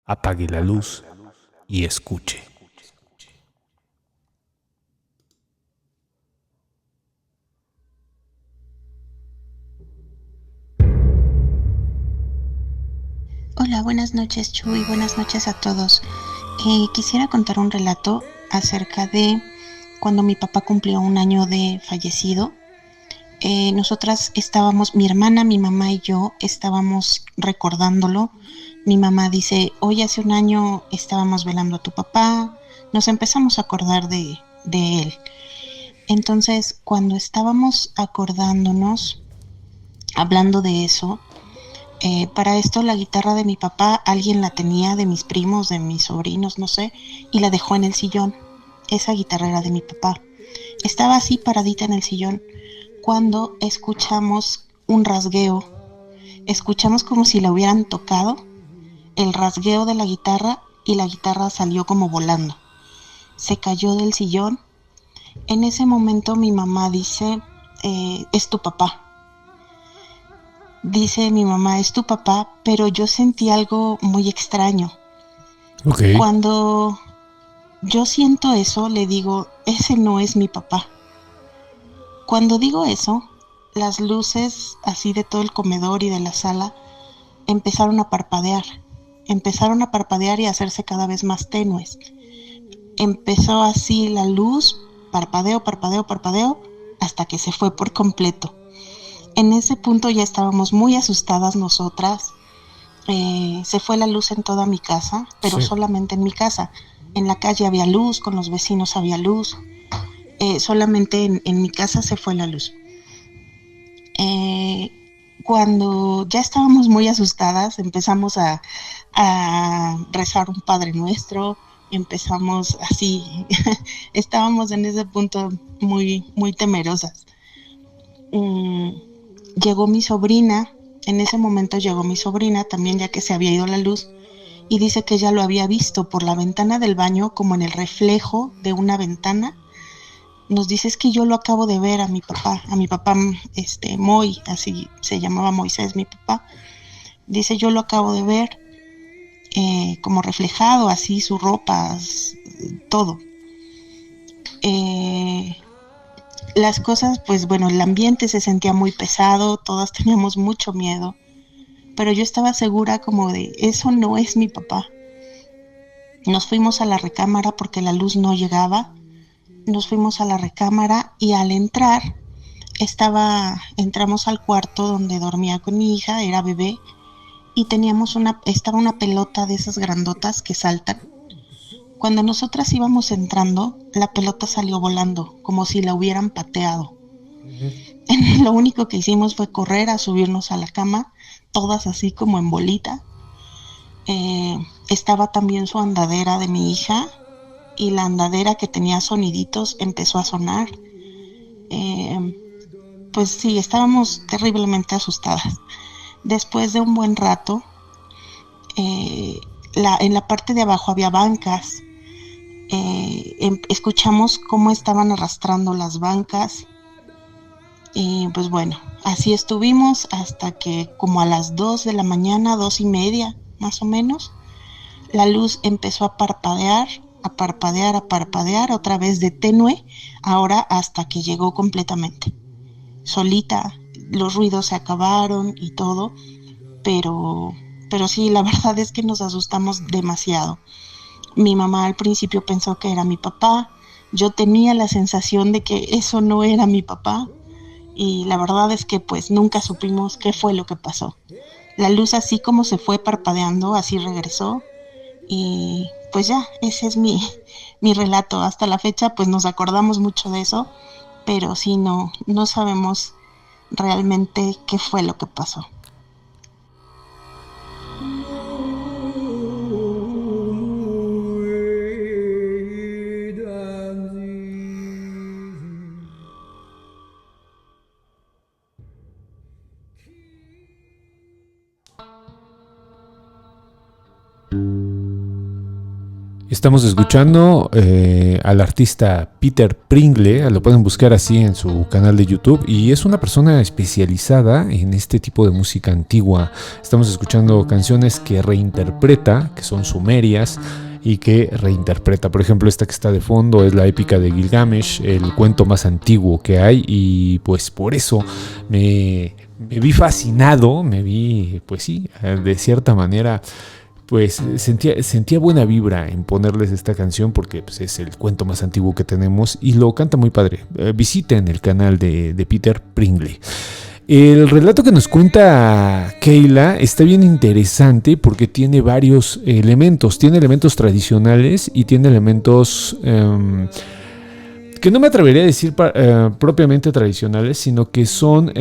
Apague la luz y escuche. Hola, buenas noches, Chuy. Buenas noches a todos. Quisiera contar un relato acerca de cuando mi papá cumplió un año de fallecido. Nosotras estábamos, mi hermana, mi mamá y yo estábamos recordándolo. Mi mamá dice, hoy hace un año estábamos velando a tu papá. Nos empezamos a acordar de él. Entonces, cuando estábamos acordándonos, hablando de eso, para esto la guitarra de mi papá alguien la tenía, de mis primos, de mis sobrinos, no sé, y la dejó en el sillón. Esa guitarra era de mi papá. Estaba así paradita en el sillón cuando escuchamos un rasgueo. Escuchamos como si la hubieran tocado, el rasgueo de la guitarra, y la guitarra salió como volando. Se cayó del sillón. En ese momento mi mamá dice, es tu papá. Dice mi mamá, es tu papá, pero yo sentí algo muy extraño. Ok. Cuando yo siento eso, le digo, ese no es mi papá. Cuando digo eso, las luces así de todo el comedor y de la sala empezaron a parpadear. Empezaron a parpadear y a hacerse cada vez más tenues. Empezó así la luz, parpadeo, parpadeo, parpadeo, hasta que se fue por completo. En ese punto ya estábamos muy asustadas nosotras. Se fue la luz en toda mi casa, pero Sí. solamente en mi casa. En la calle había luz, con los vecinos había luz. Solamente en mi casa se fue la luz. Eh, Cuando ya estábamos muy asustadas, empezamos a rezar un Padre Nuestro, empezamos así, estábamos en ese punto muy, muy temerosas. Mm, Llegó mi sobrina, en ese momento llegó mi sobrina, también ya que se había ido la luz, y dice que ella lo había visto por la ventana del baño, como en el reflejo de una ventana. Nos dice, es que yo lo acabo de ver a mi papá, Moy, así se llamaba Moisés, mi papá. Dice, yo lo acabo de ver, como reflejado, así su ropa, todo. Eh, las cosas, pues bueno, el ambiente se sentía muy pesado, todas teníamos mucho miedo, pero yo estaba segura como de, eso no es mi papá. Nos fuimos a la recámara porque la luz no llegaba. Nos fuimos a la recámara y al entrar entramos al cuarto donde dormía con mi hija, era bebé, y estaba una pelota de esas grandotas que saltan. Cuando nosotras íbamos entrando, la pelota salió volando, como si la hubieran pateado. Lo único que hicimos fue correr a subirnos a la cama, todas así como en bolita. Estaba también su andadera de mi hija, y la andadera que tenía soniditos empezó a sonar. Eh, pues sí, estábamos terriblemente asustadas. Después de un buen rato, eh, en la parte de abajo había bancas. Escuchamos cómo estaban arrastrando las bancas. Y pues bueno, así estuvimos hasta que como a las 2 de la mañana, 2:30 más o menos, la luz empezó a parpadear, a parpadear, a parpadear, otra vez de tenue, ahora hasta que llegó completamente. Solita, los ruidos se acabaron y todo, pero, pero sí, la verdad es que nos asustamos demasiado. Mi mamá al principio pensó que era mi papá, yo tenía la sensación de que eso no era mi papá, y la verdad es que pues nunca supimos qué fue lo que pasó. La luz así como se fue parpadeando, así regresó, y pues ya, ese es mi relato. Hasta la fecha pues nos acordamos mucho de eso, pero sí no sabemos realmente qué fue lo que pasó. Estamos escuchando al artista Peter Pringle, lo pueden buscar así en su canal de YouTube, y es una persona especializada en este tipo de música antigua. Estamos escuchando canciones que reinterpreta, que son sumerias, y que reinterpreta. Por ejemplo, esta que está de fondo es la épica de Gilgamesh, el cuento más antiguo que hay, y pues por eso me vi fascinado, pues sí, de cierta manera, pues sentía buena vibra en ponerles esta canción porque pues, es el cuento más antiguo que tenemos y lo canta muy padre. Visiten el canal de Peter Pringle. El relato que nos cuenta Keila está bien interesante porque tiene varios elementos. Tiene elementos tradicionales y tiene elementos que no me atrevería a decir propiamente tradicionales, sino que son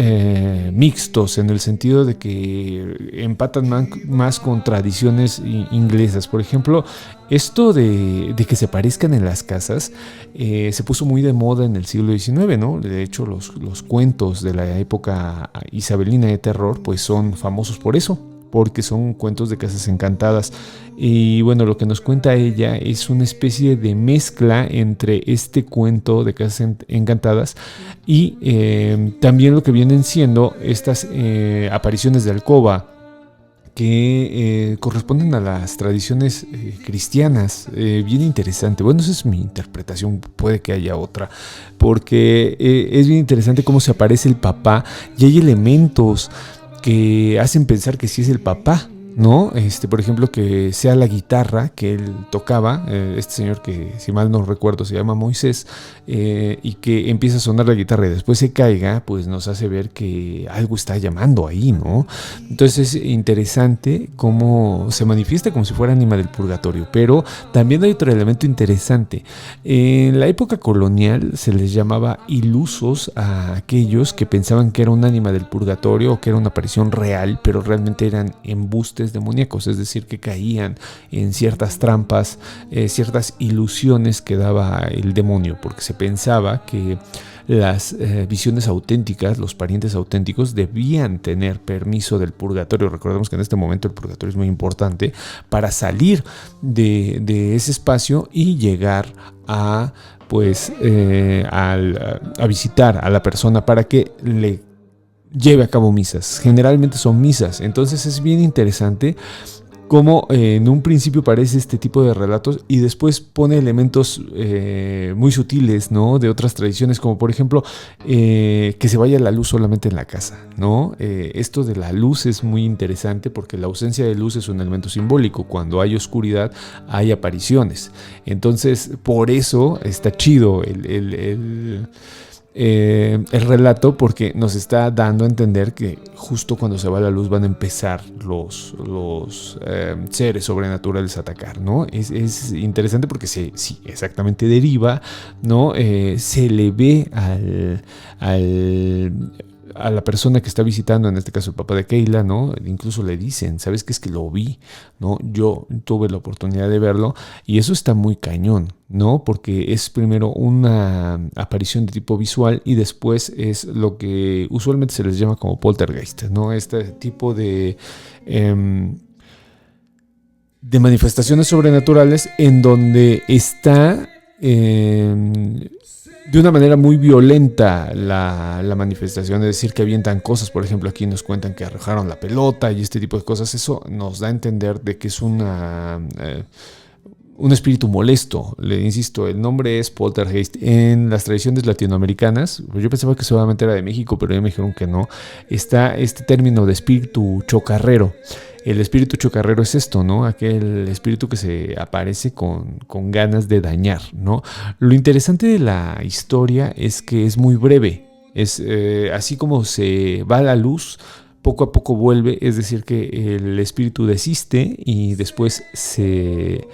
mixtos en el sentido de que empatan más con tradiciones inglesas. Por ejemplo, esto de que se parezcan en las casas se puso muy de moda en el siglo XIX, ¿no? De hecho, los cuentos de la época isabelina de terror pues son famosos por eso, porque son cuentos de casas encantadas. Y bueno, lo que nos cuenta ella es una especie de mezcla entre este cuento de casas encantadas y también lo que vienen siendo estas apariciones de alcoba que corresponden a las tradiciones cristianas. Bien interesante. Bueno, esa es mi interpretación, puede que haya otra, porque es bien interesante cómo se aparece el papá y hay elementos que hacen pensar que sí es el papá, ¿no? Por ejemplo, que sea la guitarra que él tocaba, este señor que, si mal no recuerdo, se llama Moisés, y que empieza a sonar la guitarra y después se caiga, pues nos hace ver que algo está llamando ahí, ¿no? Entonces es interesante cómo se manifiesta como si fuera ánima del purgatorio, pero también hay otro elemento interesante. En la época colonial se les llamaba ilusos a aquellos que pensaban que era un ánima del purgatorio o que era una aparición real, pero realmente eran embustes demoníacos, es decir, que caían en ciertas trampas, ciertas ilusiones que daba el demonio, porque se pensaba que las visiones auténticas, los parientes auténticos debían tener permiso del purgatorio. Recordemos que en este momento el purgatorio es muy importante para salir de ese espacio y llegar a pues a visitar a la persona para que le lleve a cabo misas. Generalmente son misas. Entonces es bien interesante cómo en un principio parece este tipo de relatos y después pone elementos muy sutiles, ¿no? De otras tradiciones, como por ejemplo que se vaya la luz solamente en la casa, ¿no? Esto de la luz es muy interesante porque la ausencia de luz es un elemento simbólico. Cuando hay oscuridad hay apariciones. Entonces por eso está chido el relato, porque nos está dando a entender que justo cuando se va la luz van a empezar los seres sobrenaturales a atacar, ¿no? Es interesante porque sí, exactamente deriva, ¿no? Se le ve a la persona que está visitando, en este caso el papá de Keila, ¿no? Incluso le dicen, ¿sabes qué? Es que lo vi, ¿no? Yo tuve la oportunidad de verlo y eso está muy cañón, ¿no? Porque es primero una aparición de tipo visual y después es lo que usualmente se les llama como poltergeist, ¿no? Este tipo de manifestaciones sobrenaturales en donde está de una manera muy violenta la manifestación, es decir, que avientan cosas. Por ejemplo, aquí nos cuentan que arrojaron la pelota y este tipo de cosas. Eso nos da a entender de que es un espíritu molesto. Le insisto, el nombre es poltergeist. En las tradiciones latinoamericanas, yo pensaba que solamente era de México, pero ya me dijeron que no, está este término de espíritu chocarrero. El espíritu chocarrero es esto, ¿no? Aquel espíritu que se aparece con ganas de dañar, ¿no? Lo interesante de la historia es que es muy breve. Es así como se va la luz, poco a poco vuelve, es decir, que el espíritu desiste y después se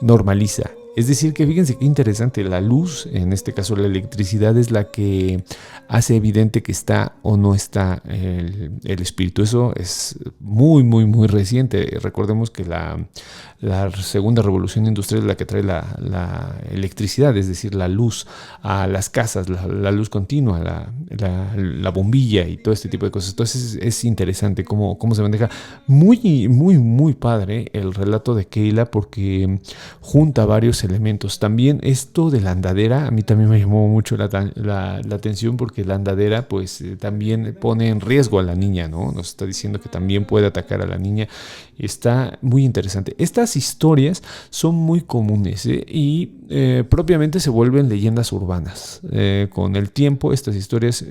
normaliza. Es decir, que fíjense qué interesante, la luz, en este caso la electricidad, es la que hace evidente que está o no está el espíritu. Eso es muy, muy, muy reciente. Recordemos que la segunda revolución industrial es la que trae la electricidad, es decir, la luz a las casas, la luz continua, la bombilla y todo este tipo de cosas. Entonces es interesante cómo se maneja. Muy, muy, muy padre el relato de Keila, porque junta varios elementos. También esto de la andadera, a mí también me llamó mucho la atención, porque la andadera pues también pone en riesgo a la niña, ¿no? Nos está diciendo que también puede atacar a la niña. Está muy interesante. Estas historias son muy comunes, y propiamente se vuelven leyendas urbanas. Con el tiempo estas historias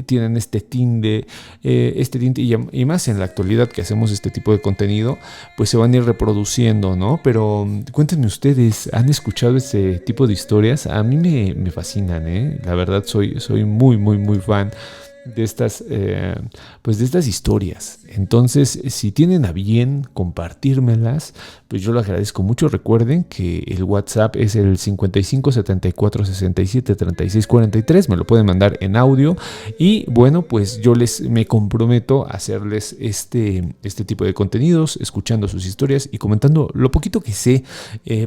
tienen este tinte, y más en la actualidad que hacemos este tipo de contenido, pues se van a ir reproduciendo, ¿no? Pero cuéntenme ustedes, ¿han escuchado este tipo de historias? A mí me fascinan, ¿eh? La verdad soy muy, muy, muy fan de estas, pues de estas historias. Entonces, si tienen a bien compartírmelas, pues yo lo agradezco mucho. Recuerden que el WhatsApp es el 55 74 67 36 43. Me lo pueden mandar en audio. Y bueno, pues yo me comprometo a hacerles este tipo de contenidos, escuchando sus historias y comentando lo poquito que sé,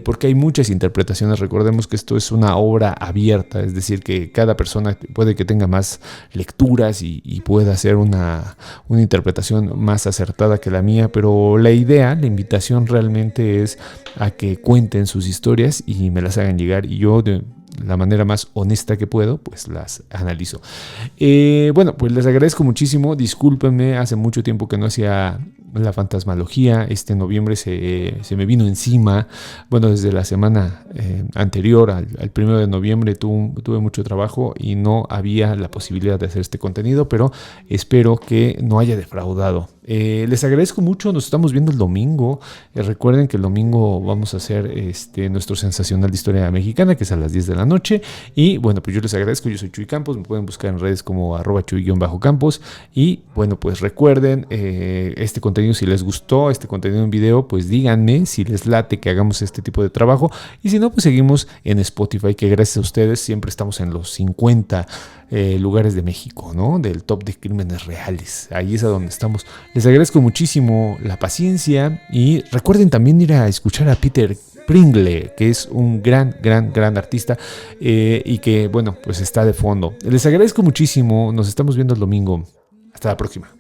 porque hay muchas interpretaciones. Recordemos que esto es una obra abierta, es decir, que cada persona puede que tenga más lecturas y pueda hacer una interpretación más acertada que la mía, pero la invitación realmente es a que cuenten sus historias y me las hagan llegar, y yo de la manera más honesta que puedo pues las analizo. Bueno, pues les agradezco muchísimo. Discúlpenme, hace mucho tiempo que no hacía la fantasmalogía. Este noviembre se me vino encima. Bueno, desde la semana anterior al 1 de noviembre tuve mucho trabajo y no había la posibilidad de hacer este contenido, pero espero que no haya defraudado. Les agradezco mucho. Nos estamos viendo el domingo. Recuerden que el domingo vamos a hacer nuestro sensacional de historia mexicana, que es a las 10 de la noche. Y bueno, pues yo les agradezco. Yo soy Chuy Campos. Me pueden buscar en redes como @Chuy_Campos. Y bueno, pues recuerden, este contenido, si les gustó este contenido en video, pues díganme si les late que hagamos este tipo de trabajo. Y si no, pues seguimos en Spotify, que gracias a ustedes siempre estamos en los 50 lugares de México, ¿no? Del top de crímenes reales. Ahí es a donde estamos. Les agradezco muchísimo la paciencia, y recuerden también ir a escuchar a Peter Pringle, que es un gran artista, y que, bueno, pues está de fondo. Les agradezco muchísimo. Nos estamos viendo el domingo. Hasta la próxima.